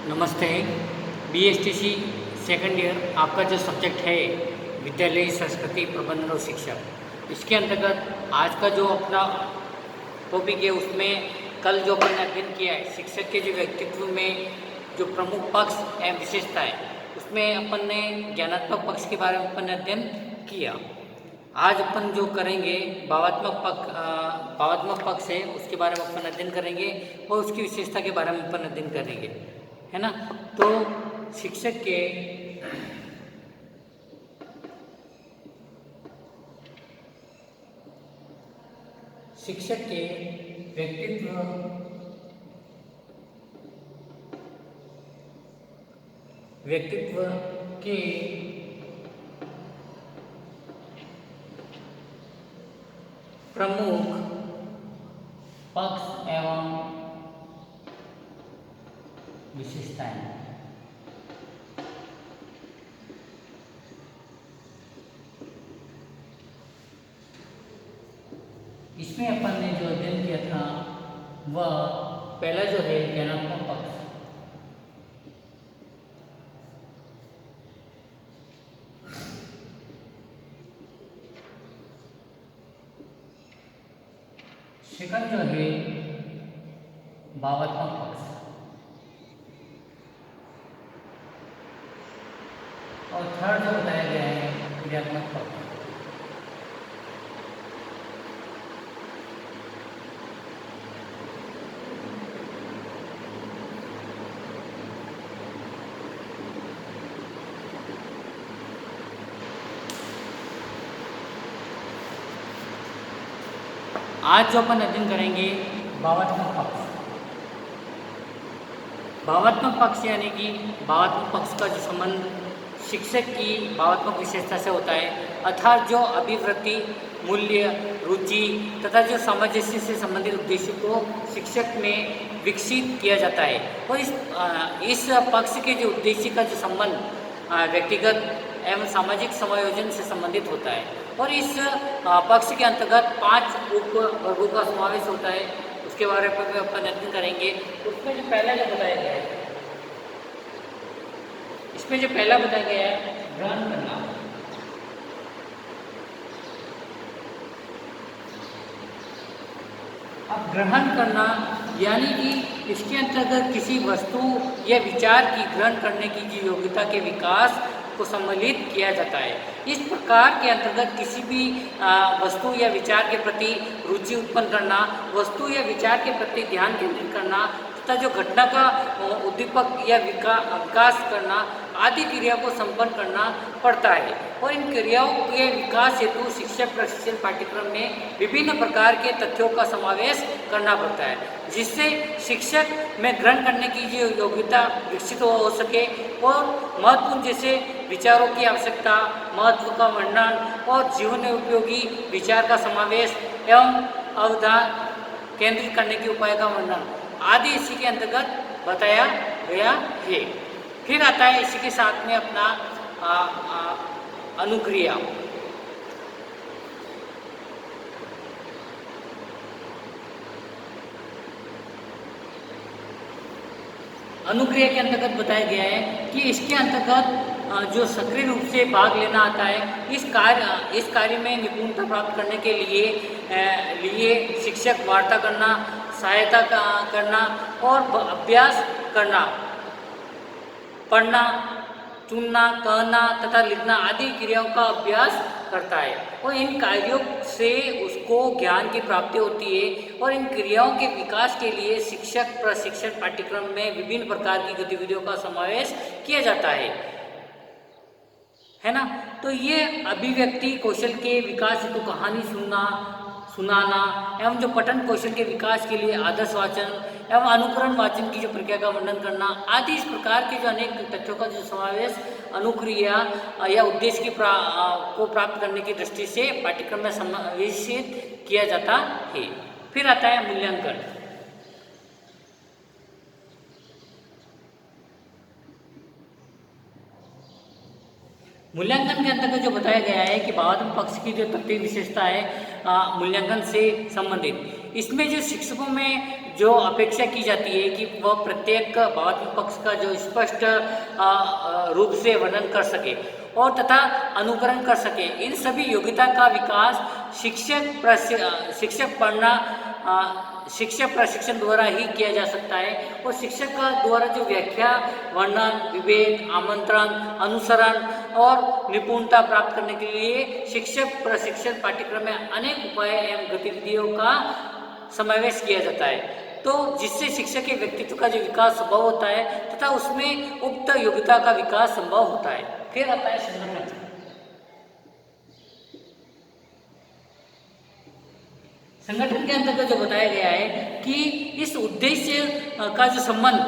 नमस्ते। BSTC second year आपका जो सब्जेक्ट है विद्यालयी संस्कृति प्रबंधन और शिक्षा, इसके अंतर्गत आज का जो अपना टॉपिक है उसमें कल जो अपन ने अध्ययन किया है शिक्षक के जो व्यक्तित्व में जो प्रमुख पक्ष एवं विशेषता है उसमें अपन ने ज्ञानात्मक पक्ष के बारे में अपन ने अध्ययन किया। आज अपन जो करेंगे भावात्मक पक्ष है उसके बारे में अपन अध्ययन करेंगे और उसकी विशेषता के बारे में अपन अध्ययन करेंगे, है ना। तो शिक्षक के व्यक्तित्व के प्रमुख पक्ष एवं विशेषताएं। इसमें अपन ने जो अध्ययन किया था वह पहला जो है ज्ञानात्मक पक्ष। सेकंड जो है भावात्मक पक्ष और थर्ड जो बताया गया है क्रियात्मक पक्ष। आज जो अपन अध्ययन करेंगे भावात्मक पक्ष। भावात्मक पक्ष यानी कि भावात्मक पक्ष का जो संबंध शिक्षक की भावात्मक विशेषता से होता है, अर्थात जो अभिवृत्ति, मूल्य, रुचि तथा जो सामंजस्य से संबंधित उद्देश्य को शिक्षक में विकसित किया जाता है। और इस पक्ष के जो उद्देश्य का जो संबंध व्यक्तिगत एवं सामाजिक समायोजन से संबंधित होता है। और इस पक्ष के अंतर्गत 5 उप वर्गों का समावेश होता है, उसके बारे में भी अपन अध्ययन करेंगे। उसमें जो पहला जो बताया गया है ग्रहण करना। अब ग्रहण करना यानी कि इसके अंतर्गत किसी वस्तु या विचार की ग्रहण करने की जो योग्यता के विकास को सम्मिलित किया जाता है। इस प्रकार के अंतर्गत किसी भी वस्तु या विचार के प्रति रुचि उत्पन्न करना, वस्तु या विचार के प्रति ध्यान केंद्रित करना तथा जो घटना का उद्दीपक या विकास करना आदि क्रिया को संपन्न करना पड़ता है। और इन क्रियाओं के विकास हेतु शिक्षक प्रशिक्षण पाठ्यक्रम में विभिन्न प्रकार के तथ्यों का समावेश करना पड़ता है, जिससे शिक्षक में ग्रहण करने की जो योग्यता विकसित हो सके और महत्वपूर्ण जैसे विचारों की आवश्यकता, महत्व का वर्णन और जीवन में उपयोगी विचार का समावेश एवं अवधान केंद्रित करने के उपाय का वर्णन आदि इसी के अंतर्गत बताया गया है। फिर आता है इसी के साथ में अपना अनुक्रिया। अनुक्रिया के अंतर्गत बताया गया है कि इसके अंतर्गत जो सक्रिय रूप से भाग लेना आता है, इस कार्य में निपुणता प्राप्त करने के लिए शिक्षक वार्ता करना, सहायता करना और अभ्यास करना, पढ़ना, चुनना, कहना तथा लिखना आदि क्रियाओं का अभ्यास करता है। और इन कार्यों से उसको ज्ञान की प्राप्ति होती है। और इन क्रियाओं के विकास के लिए शिक्षक प्रशिक्षण पाठ्यक्रम में विभिन्न प्रकार की गतिविधियों का समावेश किया जाता है ना। तो ये अभिव्यक्ति कौशल के विकास हेतु कहानी सुनाना एवं जो पठन कौशल के विकास के लिए आदर्श वाचन एवं अनुकरण वाचन की जो प्रक्रिया का वर्णन करना आदि इस प्रकार के जो अनेक तथ्यों का जो समावेश अनुक्रिया या उद्देश्य को प्राप्त करने की दृष्टि से पाठ्यक्रम में समावेशित किया जाता है। फिर आता है मूल्यांकन। मूल्यांकन के अंतर्गत जो बताया गया है कि भावात्मक पक्ष की जो तत्वीय विशेषता है मूल्यांकन से संबंधित, इसमें जो शिक्षकों में जो अपेक्षा की जाती है कि वह प्रत्येक भावात्मक पक्ष का जो स्पष्ट रूप से वर्णन कर सके और तथा अनुकरण कर सके। इन सभी योग्यता का विकास शिक्षक प्रशिक्षण द्वारा ही किया जा सकता है। और शिक्षक द्वारा जो व्याख्या, वर्णन, विवेक, आमंत्रण, अनुसरण और निपुणता प्राप्त करने के लिए शिक्षक प्रशिक्षण पाठ्यक्रम में अनेक उपाय एवं गतिविधियों का समावेश किया जाता है, तो जिससे शिक्षक के व्यक्तित्व का जो विकास संभव होता है तथा उसमें उक्त योग्यता का विकास संभव होता है। फिर आता है संगठन। संगठन के अंतर्गत जो बताया गया है कि इस उद्देश्य का जो संबंध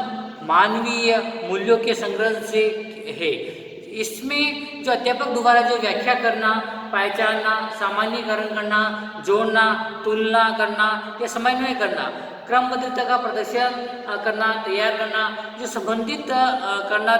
मानवीय मूल्यों के संग्रह से है। इसमें जो अध्यापक द्वारा जो व्याख्या करना, पहचानना, सामान्यीकरण करना, जोड़ना, तुलना करना या समन्वय करना, क्रमबद्धता का प्रदर्शन करना, तैयार करना, जो संबंधित करना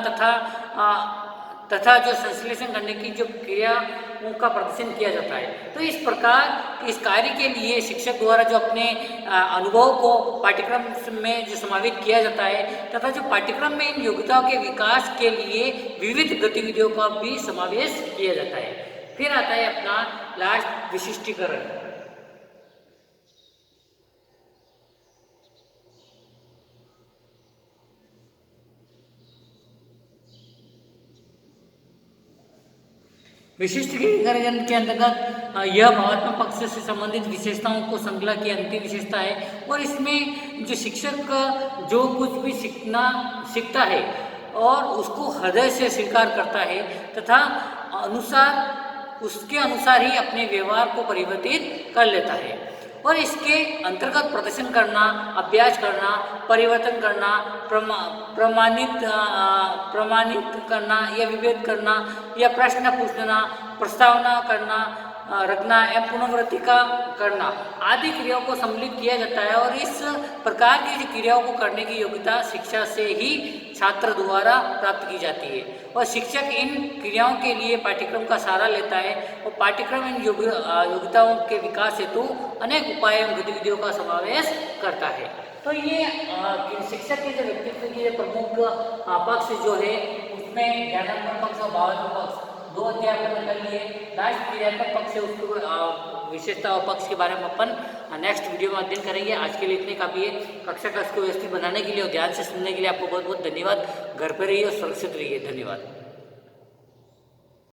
तथा जो संश्लेषण करने की जो क्रियाओं का प्रदर्शन किया जाता है। तो इस प्रकार इस कार्य के लिए शिक्षक द्वारा जो अपने अनुभव को पाठ्यक्रम में जो समावित किया जाता है तथा जो पाठ्यक्रम में इन योग्यताओं के विकास के लिए विविध गतिविधियों का भी समावेश किया जाता है। फिर आता है अपना लास्ट विशिष्टीकरण। विशिष्टीकरण के अंतर्गत यह भावात्मक पक्ष से संबंधित विशेषताओं को श्रृंखला की अंतिम विशेषता है और इसमें जो शिक्षक जो कुछ भी सीखता है और उसको हृदय से स्वीकार करता है तथा उसके अनुसार ही अपने व्यवहार को परिवर्तित कर लेता है। और इसके अंतर्गत प्रदर्शन करना, अभ्यास करना, परिवर्तन करना, प्रमाणित करना या विभेद करना या प्रश्न पूछना, प्रस्तावना करना, रखना या पुनरावृत्ति करना आदि क्रियाओं को सम्मिलित किया जाता है। और इस प्रकार की क्रियाओं को करने की योग्यता शिक्षा से ही छात्र द्वारा प्राप्त की जाती है और शिक्षक इन क्रियाओं के लिए पाठ्यक्रम का सहारा लेता है और पाठ्यक्रम इन योग्यताओं के विकास हेतु अनेक उपाय एवं गतिविधियों का समावेश करता है। तो ये शिक्षक के जो व्यक्तित्व के प्रमुख पक्ष जो है उसमें ज्ञानात्मक पक्ष और भावात्मक पक्ष दो अध्याय अपन कर लिए। लास्ट क्रियात्मक पक्ष है उसको विशेषता और पक्ष के बारे में अपन नेक्स्ट वीडियो में अध्ययन करेंगे। आज के लिए इतने काफ़ी है। कक्षा को व्यवस्थित बनाने के लिए और ध्यान से सुनने के लिए आपको बहुत बहुत धन्यवाद। घर पर रहिए और सुरक्षित रहिए। धन्यवाद।